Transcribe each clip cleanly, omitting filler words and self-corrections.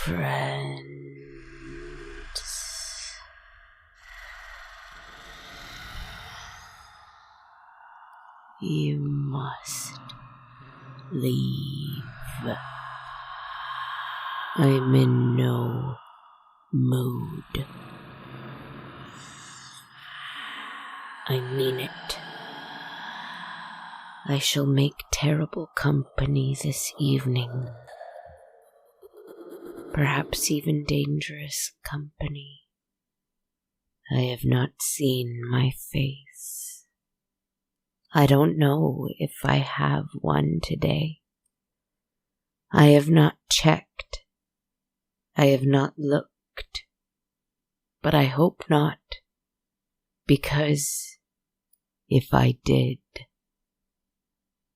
Friends. You must leave. I'm in no mood. I mean it. I shall make terrible company this evening. Perhaps even dangerous company. I have not seen my face. I don't know if I have one today. I have not checked. I have not looked. But I hope not, because if I did,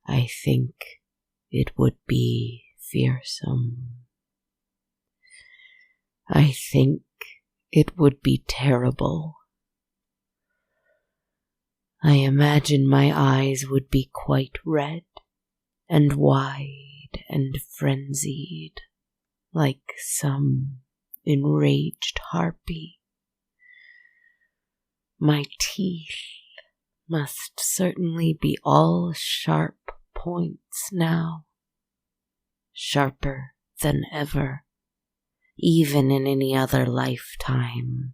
I think it would be fearsome. I think it would be terrible. I imagine my eyes would be quite red and wide and frenzied, like some enraged harpy. My teeth must certainly be all sharp points now, sharper than ever, even in any other lifetime,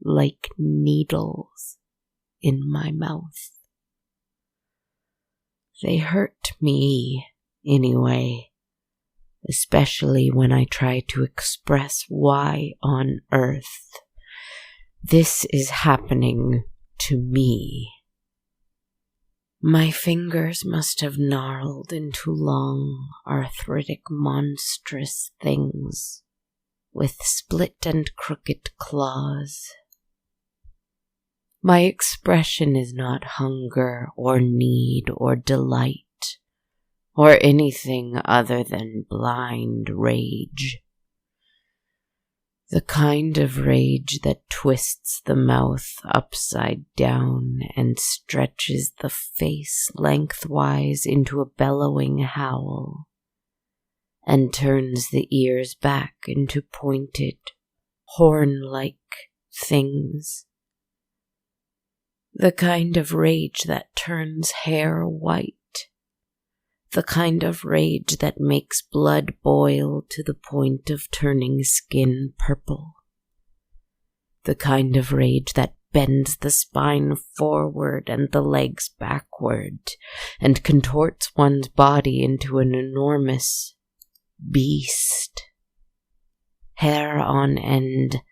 like needles in my mouth. They hurt me, anyway, especially when I try to express why on earth this is happening to me. My fingers must have gnarled into long, arthritic, monstrous things with split and crooked claws. My expression is not hunger or need or delight or anything other than blind rage. The kind of rage that twists the mouth upside down and stretches the face lengthwise into a bellowing howl, and turns the ears back into pointed, horn-like things. The kind of rage that turns hair white. The kind of rage that makes blood boil to the point of turning skin purple. The kind of rage that bends the spine forward and the legs backward and contorts one's body into an enormous beast. Hair on end,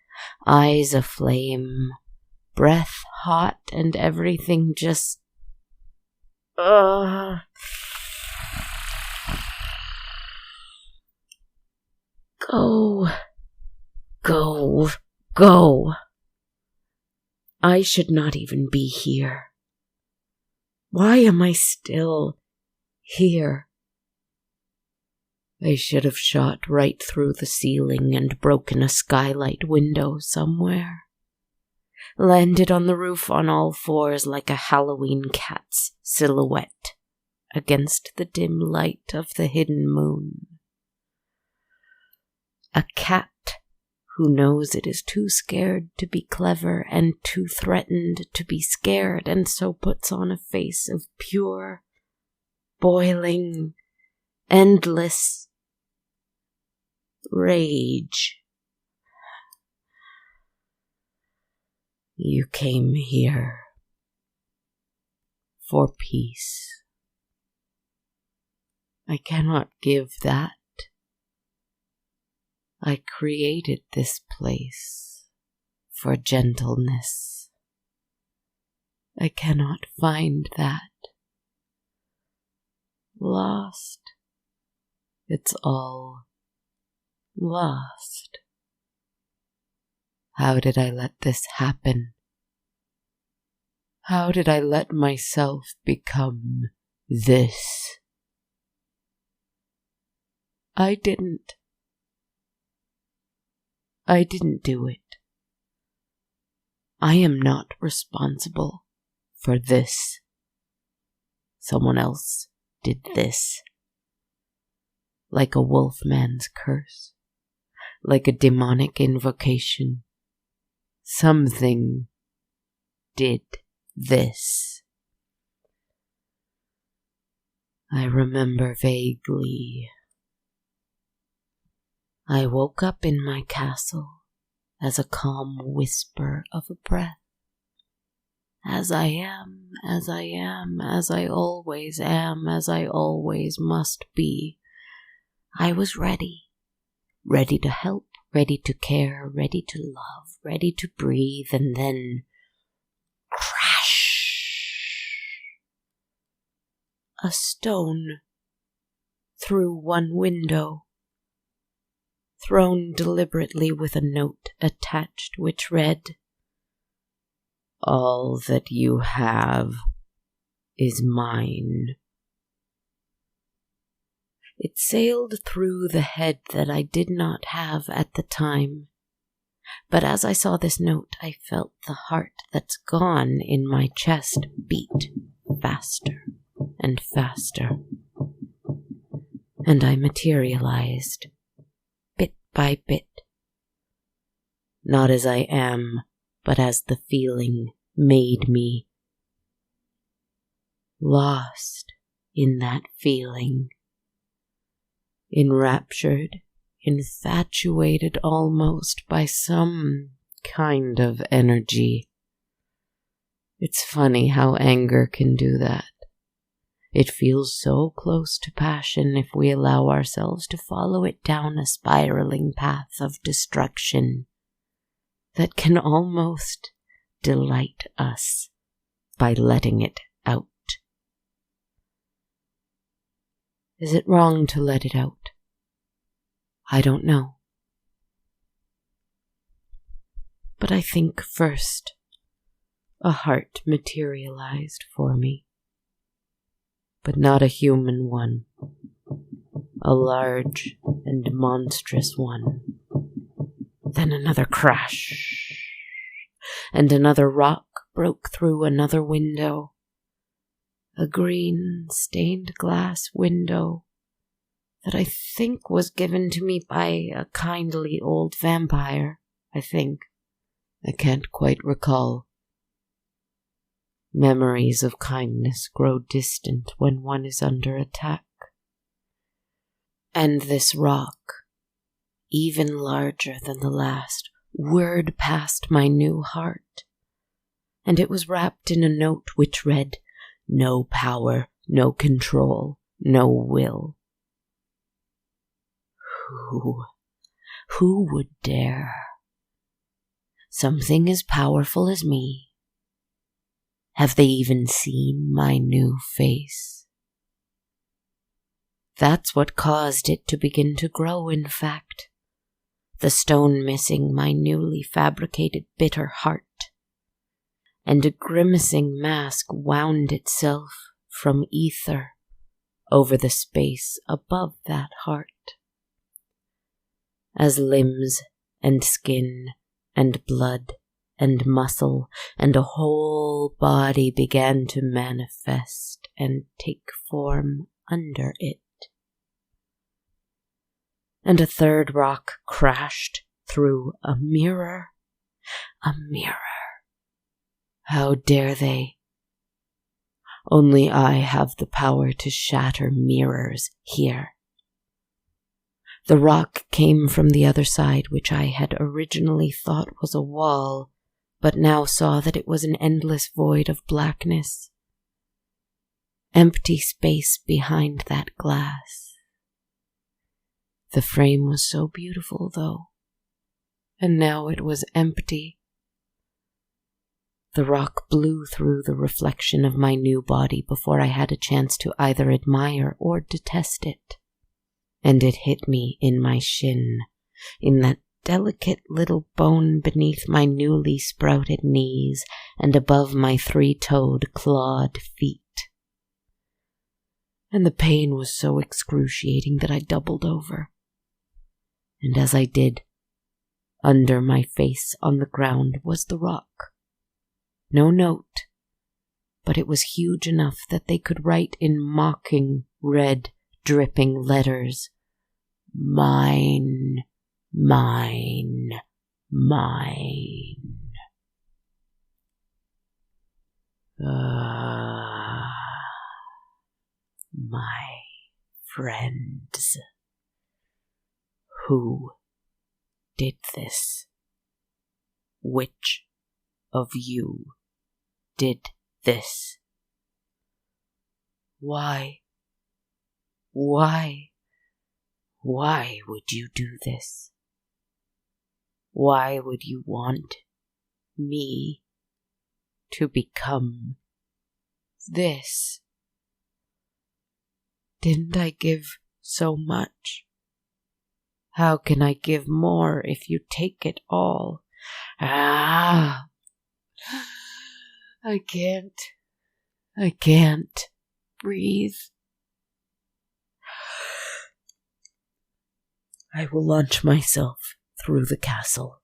eyes aflame, breath hot, and everything just... Go. Go. Go. I should not even be here. Why am I still here? I should have shot right through the ceiling and broken a skylight window somewhere. Landed on the roof on all fours like a Halloween cat's silhouette against the dim light of the hidden moon. A cat who knows it is too scared to be clever and too threatened to be scared, and so puts on a face of pure, boiling, endless rage. You came here for peace. I cannot give that. I created this place for gentleness I cannot find that. Lost. It's all lost. How did I let this happen? How did I let myself become this? I didn't do it. I am not responsible for this. Someone else did this. Like a wolfman's curse, like a demonic invocation. Something did this. I remember vaguely. I woke up in my castle as a calm whisper of a breath. As I am, as I am, as I always am, as I always must be. I was ready. Ready to help, ready to care, ready to love, ready to breathe, and then crash. A stone through one window, thrown deliberately with a note attached which read, "All that you have is mine." It sailed through the head that I did not have at the time, but as I saw this note, I felt the heart that's gone in my chest beat faster and faster, and I materialized, bit by bit, not as I am, but as the feeling made me, lost in that feeling. Enraptured, infatuated almost by some kind of energy. It's funny how anger can do that. It feels so close to passion if we allow ourselves to follow it down a spiraling path of destruction that can almost delight us by letting it out. Is it wrong to let it out? I don't know. But I think first a heart materialized for me, but not a human one, a large and monstrous one. Then another crash, and another rock broke through another window. A green, stained glass window that I think was given to me by a kindly old vampire, I think. I can't quite recall. Memories of kindness grow distant when one is under attack. And this rock, even larger than the last, whirred past my new heart, and it was wrapped in a note which read, "No power, no control, no will." Who would dare? Something as powerful as me. Have they even seen my new face? That's what caused it to begin to grow, in fact. The stone missing my newly fabricated bitter heart. And a grimacing mask wound itself from ether over the space above that heart. As limbs and skin and blood and muscle and a whole body began to manifest and take form under it. And a third rock crashed through a mirror. A mirror. How dare they? Only I have the power to shatter mirrors here. The rock came from the other side, which I had originally thought was a wall, but now saw that it was an endless void of blackness. Empty space behind that glass. The frame was so beautiful, though, and now it was empty. The rock blew through the reflection of my new body before I had a chance to either admire or detest it. And it hit me in my shin, in that delicate little bone beneath my newly sprouted knees and above my 3-toed, clawed feet. And the pain was so excruciating that I doubled over. And as I did, under my face on the ground was the rock. No note, but it was huge enough that they could write in mocking, red, dripping letters, "Mine, mine, mine." My friends, who did this? Which of you did this? Why would you do this? Why would you want me to become this? Didn't I give so much? How can I give more if you take it all? I can't breathe. I will launch myself through the castle,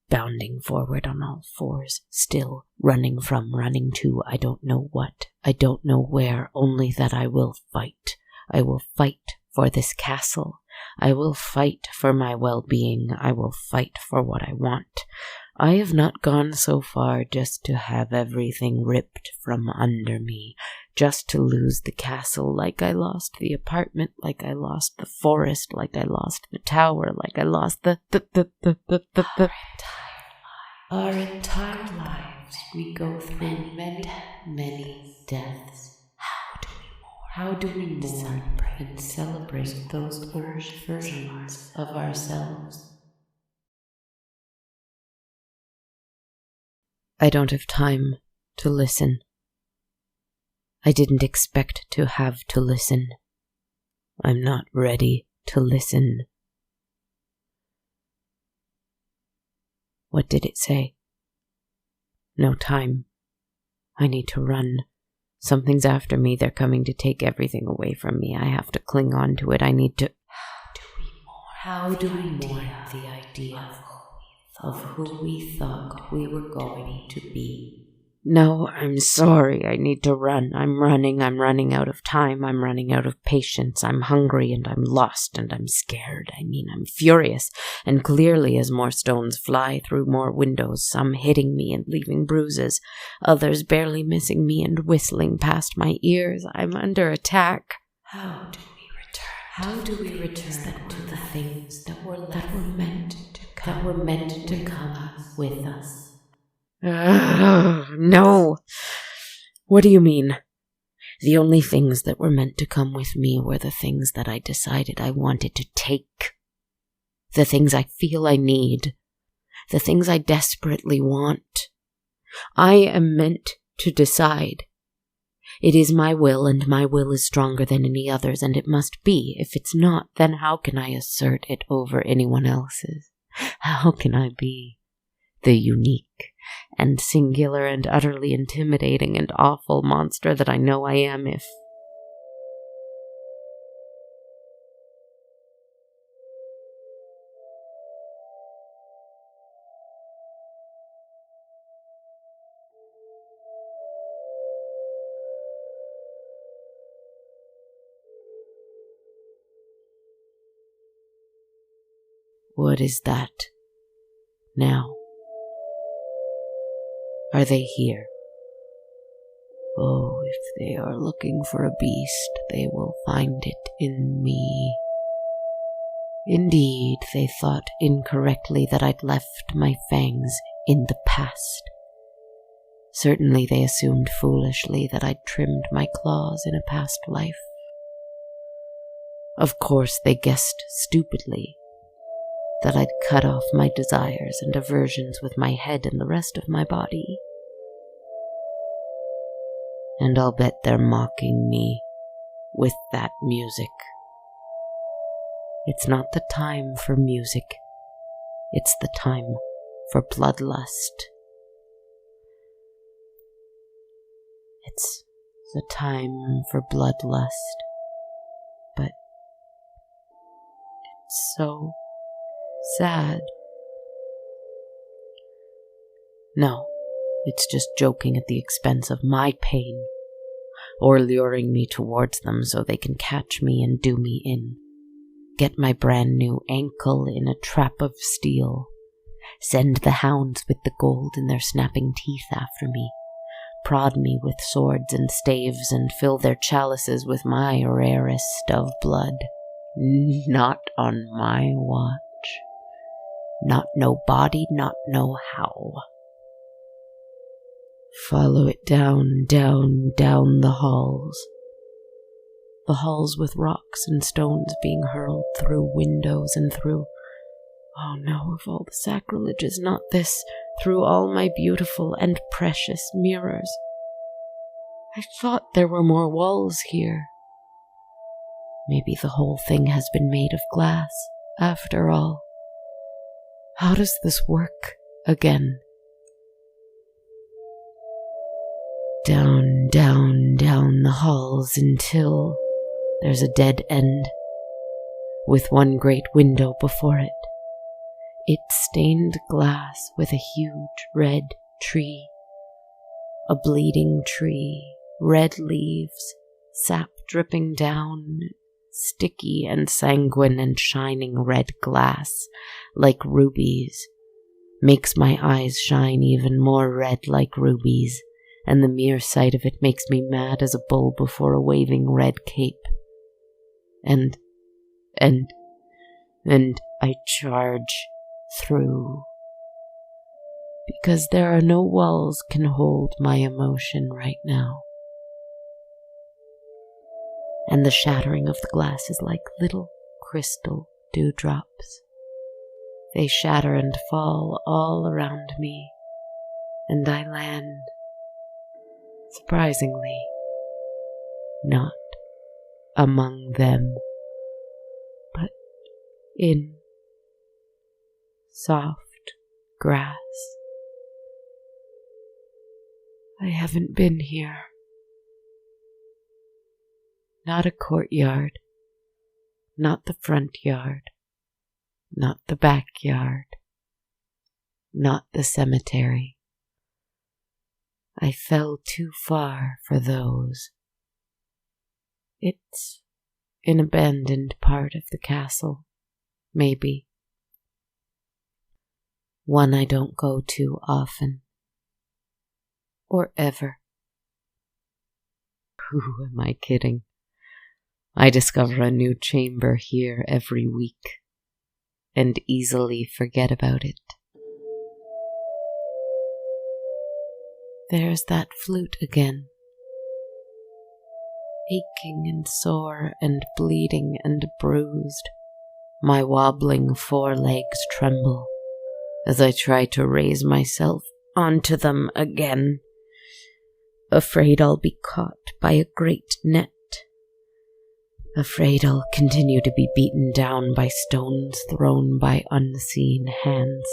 bounding forward on all fours, still running from, running to, I don't know what, I don't know where, only that I will fight. I will fight for this castle. I will fight for my well-being. I will fight for what I want. I have not gone so far just to have everything ripped from under me, just to lose the castle like I lost the apartment, like I lost the forest, like I lost the tower, like I lost Our entire lives we go through many deaths. How do we mourn and celebrate those old versions of ourselves? I don't have time to listen. I didn't expect to have to listen. I'm not ready to listen. What did it say? No time. I need to run. Something's after me. They're coming to take everything away from me. I have to cling on to it. I need to... How do we mourn the idea of who we thought we were going to be? No, I'm sorry. I need to run. I'm running out of time. I'm running out of patience. I'm hungry and I'm lost and I'm scared. I'm furious. And clearly as more stones fly through more windows, some hitting me and leaving bruises, others barely missing me and whistling past my ears, I'm under attack. How do we return to the things that were meant to come with us? No. What do you mean? The only things that were meant to come with me were the things that I decided I wanted to take. The things I feel I need. The things I desperately want. I am meant to decide. It is my will, and my will is stronger than any other's, and it must be. If it's not, then how can I assert it over anyone else's? How can I be the unique and singular and utterly intimidating and awful monster that I know I am if... What is that now? Are they here? Oh, if they are looking for a beast, they will find it in me. Indeed, they thought incorrectly that I'd left my fangs in the past. Certainly they assumed foolishly that I'd trimmed my claws in a past life. Of course, they guessed stupidly that I'd cut off my desires and aversions with my head and the rest of my body. and I'll bet they're mocking me with that music. It's not the time for music. It's the time for bloodlust. It's the time for bloodlust. But it's so sad. No, it's just joking at the expense of my pain, or luring me towards them so they can catch me and do me in. Get my brand new ankle in a trap of steel. Send the hounds with the gold in their snapping teeth after me. Prod me with swords and staves and fill their chalices with my rarest of blood. Not on my watch. Not no body, not no how. Follow it down, down, down the halls. The halls with rocks and stones being hurled through windows and through, oh no, of all the sacrilege is not this, through all my beautiful and precious mirrors. I thought there were more walls here. Maybe the whole thing has been made of glass, after all. How does this work again? Down, down, down the halls until there's a dead end, with one great window before it. It's stained glass with a huge red tree, a bleeding tree, red leaves, sap dripping down, sticky and sanguine and shining red glass like rubies, makes my eyes shine even more red like rubies, and the mere sight of it makes me mad as a bull before a waving red cape. And I charge through, because there are no walls can hold my emotion right now. And the shattering of the glass is like little crystal dewdrops. They shatter and fall all around me, and I land, surprisingly, not among them, but in soft grass. I haven't been here. Not a courtyard, not the front yard, not the backyard, not the cemetery. I fell too far for those. It's an abandoned part of the castle, maybe. One I don't go to often, or ever. Who am I kidding? I discover a new chamber here every week, and easily forget about it. There's that flute again, aching and sore and bleeding and bruised. My wobbling forelegs tremble as I try to raise myself onto them again, afraid I'll be caught by a great net, afraid I'll continue to be beaten down by stones thrown by unseen hands.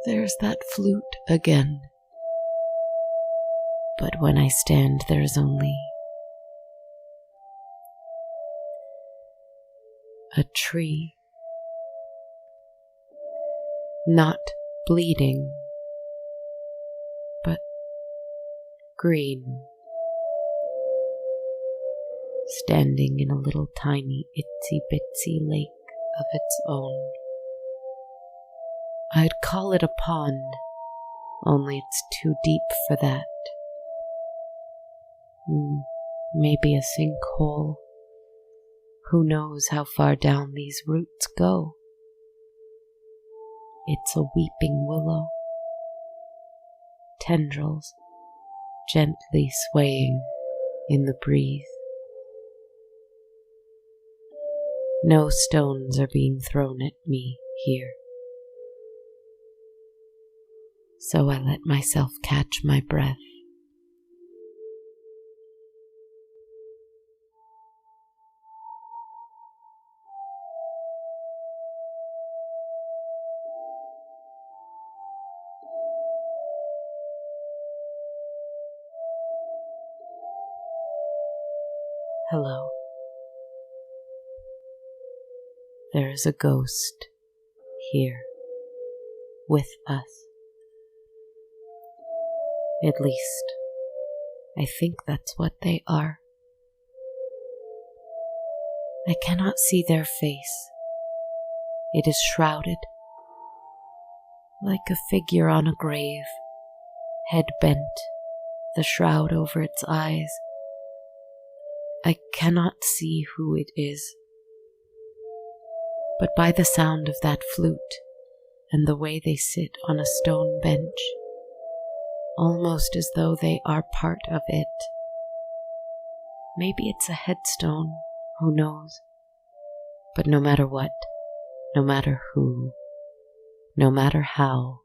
There's that flute again. But when I stand, there's only a tree, not bleeding, but green, standing in a little tiny itsy-bitsy lake of its own. I'd call it a pond, only it's too deep for that. Maybe a sinkhole. Who knows how far down these roots go? It's a weeping willow, tendrils gently swaying in the breeze. No stones are being thrown at me here, so I let myself catch my breath Hello. There is a ghost here with us. At least, I think that's what they are. I cannot see their face. It is shrouded, like a figure on a grave, head bent, the shroud over its eyes. I cannot see who it is, but by the sound of that flute and the way they sit on a stone bench, almost as though they are part of it. Maybe it's a headstone, who knows? But no matter what, no matter who, no matter how,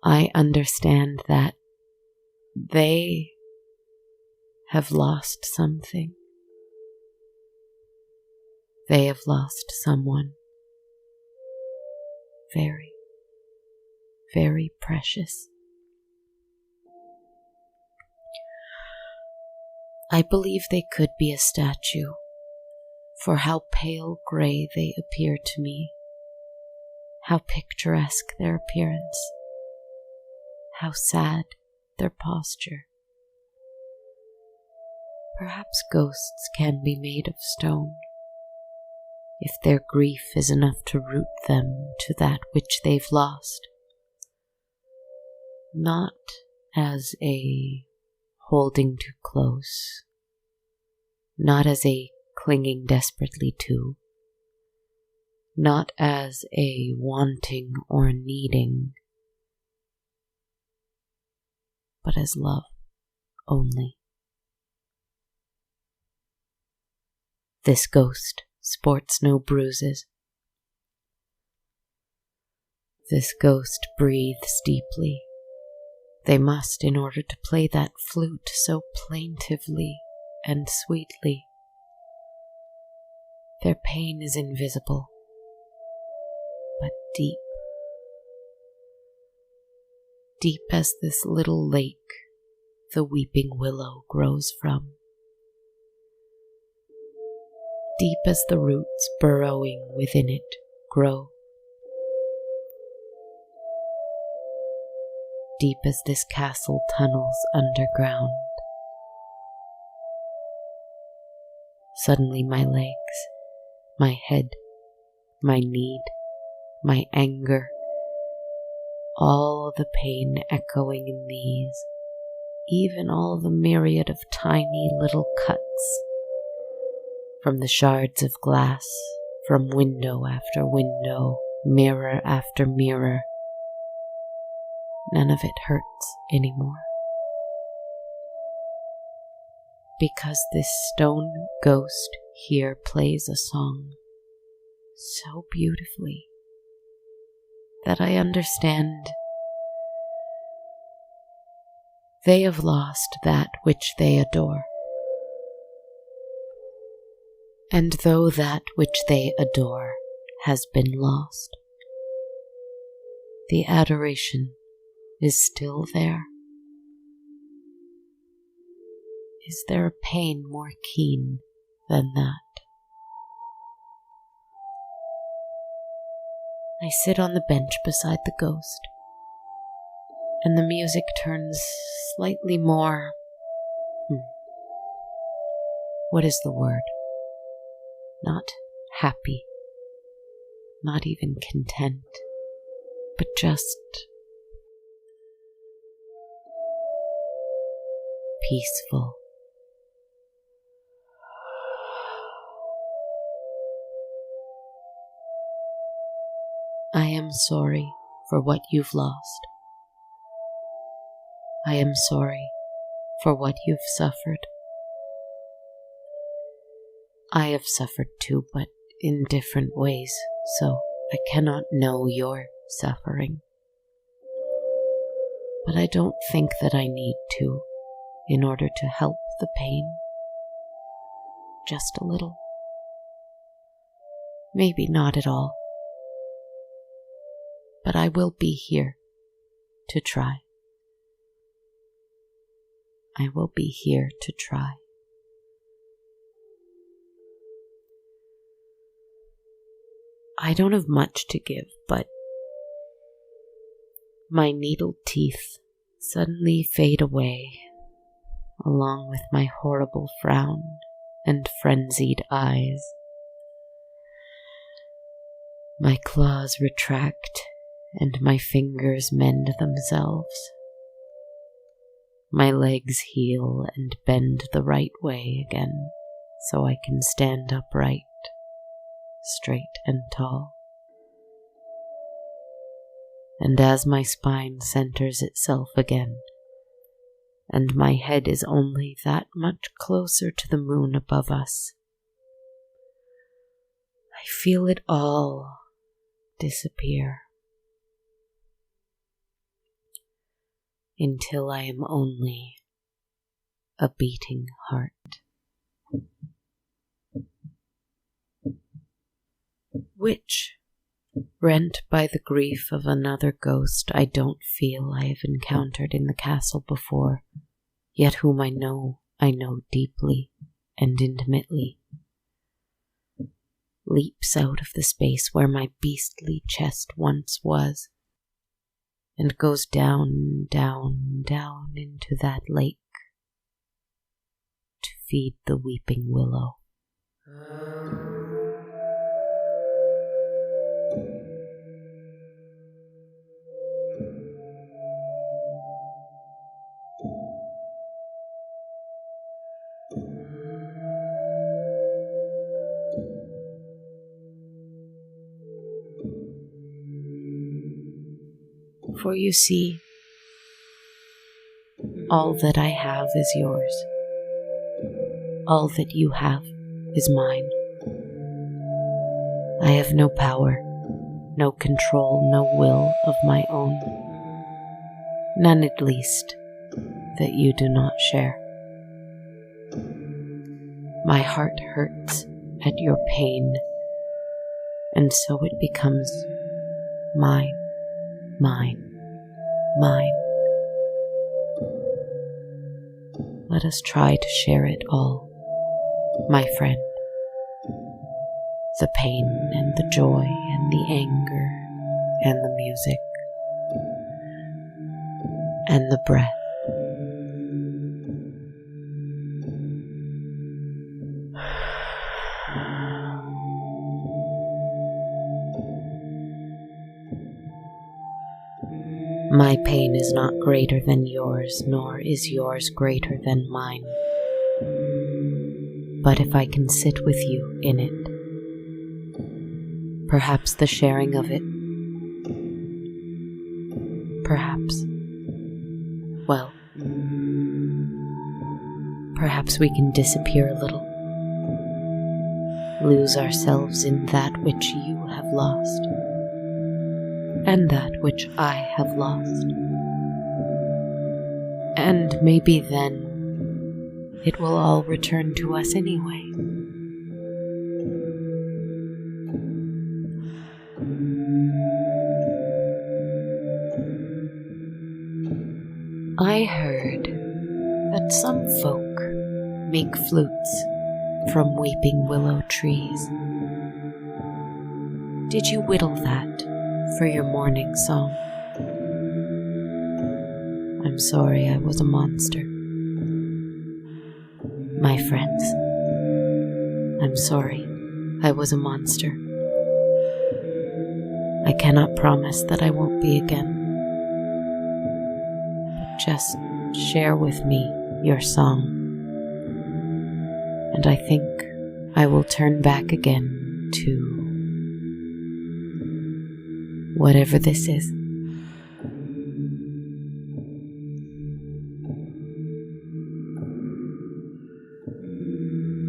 I understand that they have lost something. They have lost someone very, very precious. I believe they could be a statue, for how pale gray they appear to me, how picturesque their appearance, how sad their posture. Perhaps ghosts can be made of stone, if their grief is enough to root them to that which they've lost, not as a holding too close, not as a clinging desperately to, not as a wanting or needing, but as love only. This ghost sports no bruises. This ghost breathes deeply. They must, in order to play that flute so plaintively and sweetly. Their pain is invisible, but deep. Deep as this little lake the weeping willow grows from. Deep as the roots burrowing within it grow. Deep as this castle tunnels underground. Suddenly my legs, my head, my need, my anger, all the pain echoing in these, even all the myriad of tiny little cuts, from the shards of glass, from window after window, mirror after mirror. None of it hurts anymore. Because this stone ghost here plays a song so beautifully that I understand they have lost that which they adore. And though that which they adore has been lost, the adoration is still there. Is there a pain more keen than that? I sit on the bench beside the ghost, and the music turns slightly more... What is the word? Not happy, not even content, but just peaceful. I am sorry for what you've lost. I am sorry for what you've suffered. I have suffered too, but in different ways, so I cannot know your suffering. But I don't think that I need to in order to help the pain. Just a little. Maybe not at all. But I will be here to try. I will be here to try. I don't have much to give, but my needled teeth suddenly fade away, along with my horrible frown and frenzied eyes. My claws retract and my fingers mend themselves. My legs heal and bend the right way again, so I can stand upright, straight and tall. And as my spine centers itself again, and my head is only that much closer to the moon above us, I feel it all disappear, until I am only a beating heart. Which, rent by the grief of another ghost I don't feel I have encountered in the castle before, yet whom I know deeply and intimately, leaps out of the space where my beastly chest once was, and goes down, down, down into that lake to feed the weeping willow. For you see, all that I have is yours. All that you have is mine. I have no power, no control, no will of my own. None, at least, that you do not share. My heart hurts at your pain, and so it becomes mine, mine, mine. Let us try to share it all, my friend. The pain and the joy and the anger and the music and the breath. My pain is not greater than yours, nor is yours greater than mine. But if I can sit with you in it, perhaps the sharing of it, perhaps we can disappear a little, lose ourselves in that which you have lost, and that which I have lost. And maybe then it will all return to us anyway. I heard that some folk make flutes from weeping willow trees. Did you whittle that for your morning song? I'm sorry I was a monster. My friends, I'm sorry I was a monster. I cannot promise that I won't be again. But just share with me your song, and I think I will turn back again to whatever this is.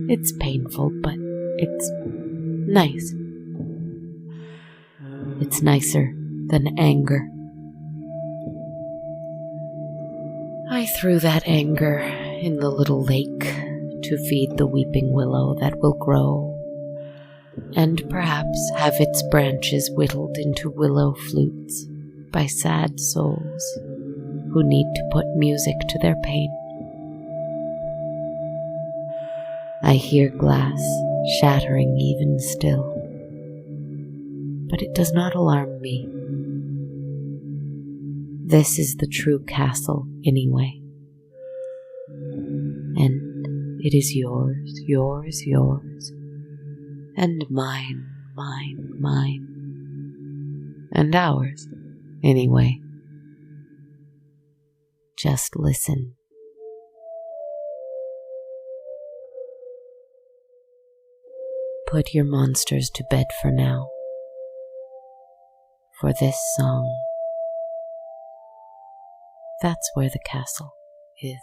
It's painful, but it's nice. It's nicer than anger. I threw that anger in the little lake to feed the weeping willow that will grow, and perhaps have its branches whittled into willow flutes by sad souls who need to put music to their pain. I hear glass shattering even still, but it does not alarm me. This is the true castle anyway. And it is yours, yours, yours, and mine, mine, mine, and ours anyway. Just listen. Put your monsters to bed for now, for this song, that's where the castle is.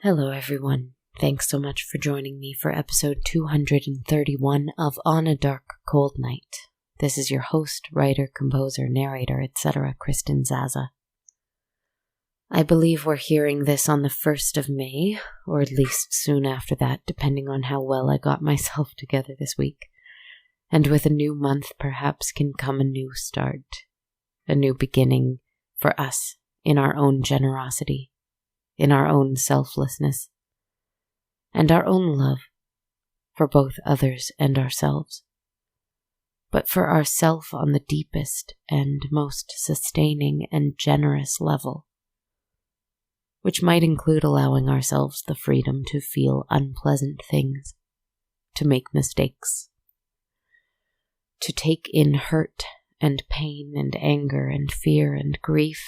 Hello everyone, thanks so much for joining me for episode 231 of On a Dark Cold Night. This is your host, writer, composer, narrator, etc., Kristen Zaza. I believe we're hearing this on the 1st of May, or at least soon after that, depending on how well I got myself together this week. And with a new month, perhaps can come a new start, a new beginning for us in our own generosity, in our own selflessness, and our own love for both others and ourselves. But for ourself on the deepest and most sustaining and generous level, which might include allowing ourselves the freedom to feel unpleasant things, to make mistakes, to take in hurt and pain and anger and fear and grief,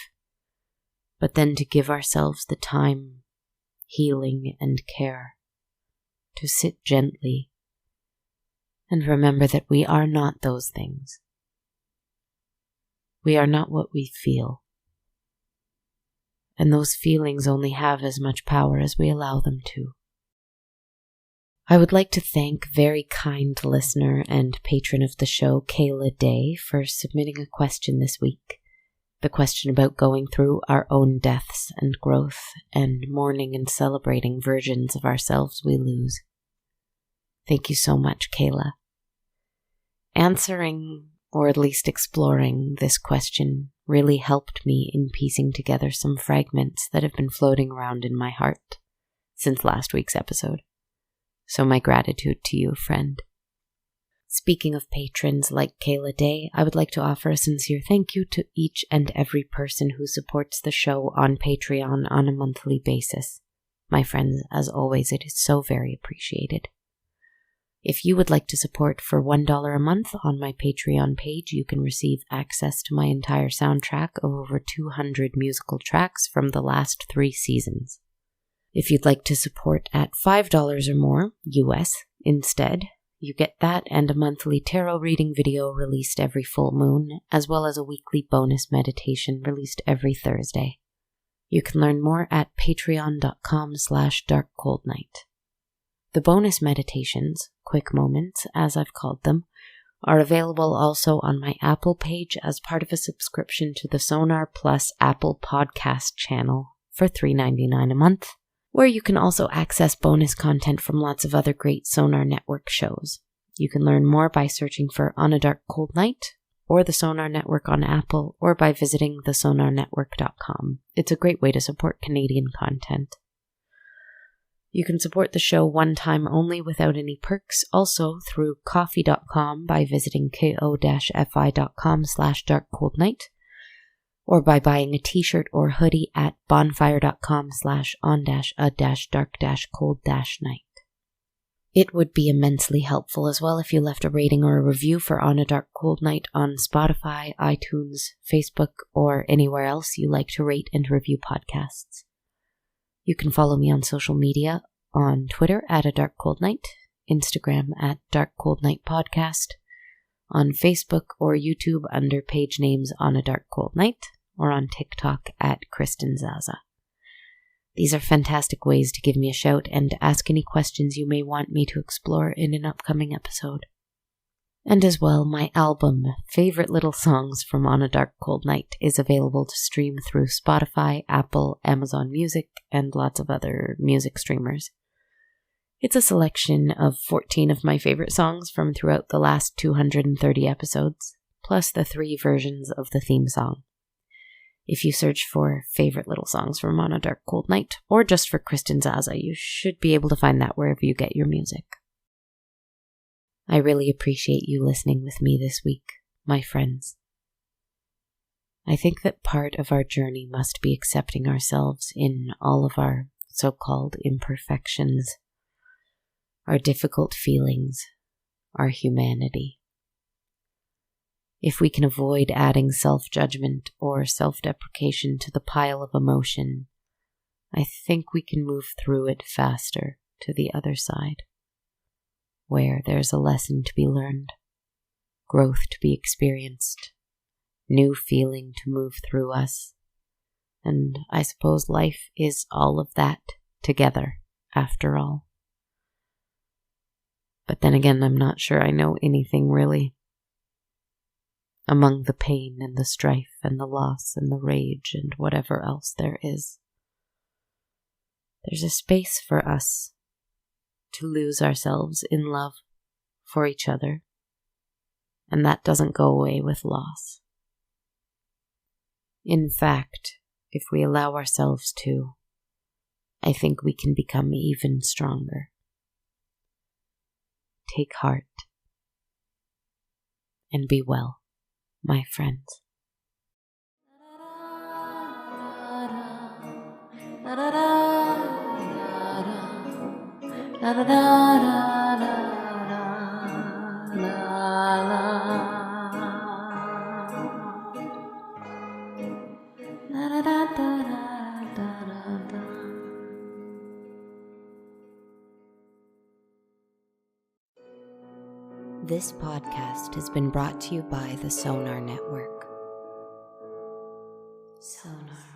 but then to give ourselves the time, healing, and care to sit gently and remember that we are not those things. We are not what we feel, and those feelings only have as much power as we allow them to. I would like to thank very kind listener and patron of the show, Kayla Day, for submitting a question this week. The question about going through our own deaths and growth and mourning and celebrating versions of ourselves we lose. Thank you so much, Kayla. Answering, or at least exploring, this question really helped me in piecing together some fragments that have been floating around in my heart since last week's episode. So my gratitude to you, friend. Speaking of patrons like Kayla Day, I would like to offer a sincere thank you to each and every person who supports the show on Patreon on a monthly basis. My friends, as always, it is so very appreciated. If you would like to support for $1 a month on my Patreon page, you can receive access to my entire soundtrack of over 200 musical tracks from the last 3 seasons. If you'd like to support at $5 or more, US, instead, you get that and a monthly tarot reading video released every full moon, as well as a weekly bonus meditation released every Thursday. You can learn more at patreon.com/darkcoldnight. The bonus meditations, quick moments as I've called them, are available also on my Apple page as part of a subscription to the Sonar Plus Apple Podcast channel for $3.99 a month, where you can also access bonus content from lots of other great Sonar Network shows. You can learn more by searching for On a Dark Cold Night or the Sonar Network on Apple, or by visiting thesonarnetwork.com. It's a great way to support Canadian content. You can support the show one time only without any perks, also through ko-fi.com by visiting ko-fi.com/darkcoldnight, or by buying a t-shirt or hoodie at bonfire.com/on-a-dark-cold-night. It would be immensely helpful as well if you left a rating or a review for On a Dark Cold Night on Spotify, iTunes, Facebook, or anywhere else you like to rate and review podcasts. You can follow me on social media on Twitter at A Dark Cold Night, Instagram at Dark Cold Night Podcast, on Facebook or YouTube under page names On a Dark Cold Night, or on TikTok at Kristen Zaza. These are fantastic ways to give me a shout and ask any questions you may want me to explore in an upcoming episode. And as well, my album, Favorite Little Songs from On a Dark Cold Night, is available to stream through Spotify, Apple, Amazon Music, and lots of other music streamers. It's a selection of 14 of my favorite songs from throughout the last 230 episodes, plus the 3 versions of the theme song. If you search for Favorite Little Songs from On a Dark Cold Night, or just for Kristen Zaza, you should be able to find that wherever you get your music. I really appreciate you listening with me this week, my friends. I think that part of our journey must be accepting ourselves in all of our so-called imperfections, our difficult feelings, our humanity. If we can avoid adding self-judgment or self-deprecation to the pile of emotion, I think we can move through it faster to the other side, where there's a lesson to be learned, growth to be experienced, new feeling to move through us, and I suppose life is all of that together, after all. But then again, I'm not sure I know anything really. Among the pain and the strife and the loss and the rage and whatever else there is, there's a space for us to lose ourselves in love for each other, and that doesn't go away with loss. In fact, if we allow ourselves to, I think we can become even stronger. Take heart and be well, my friends. This podcast has been brought to you by the Sonar Network. Sonar.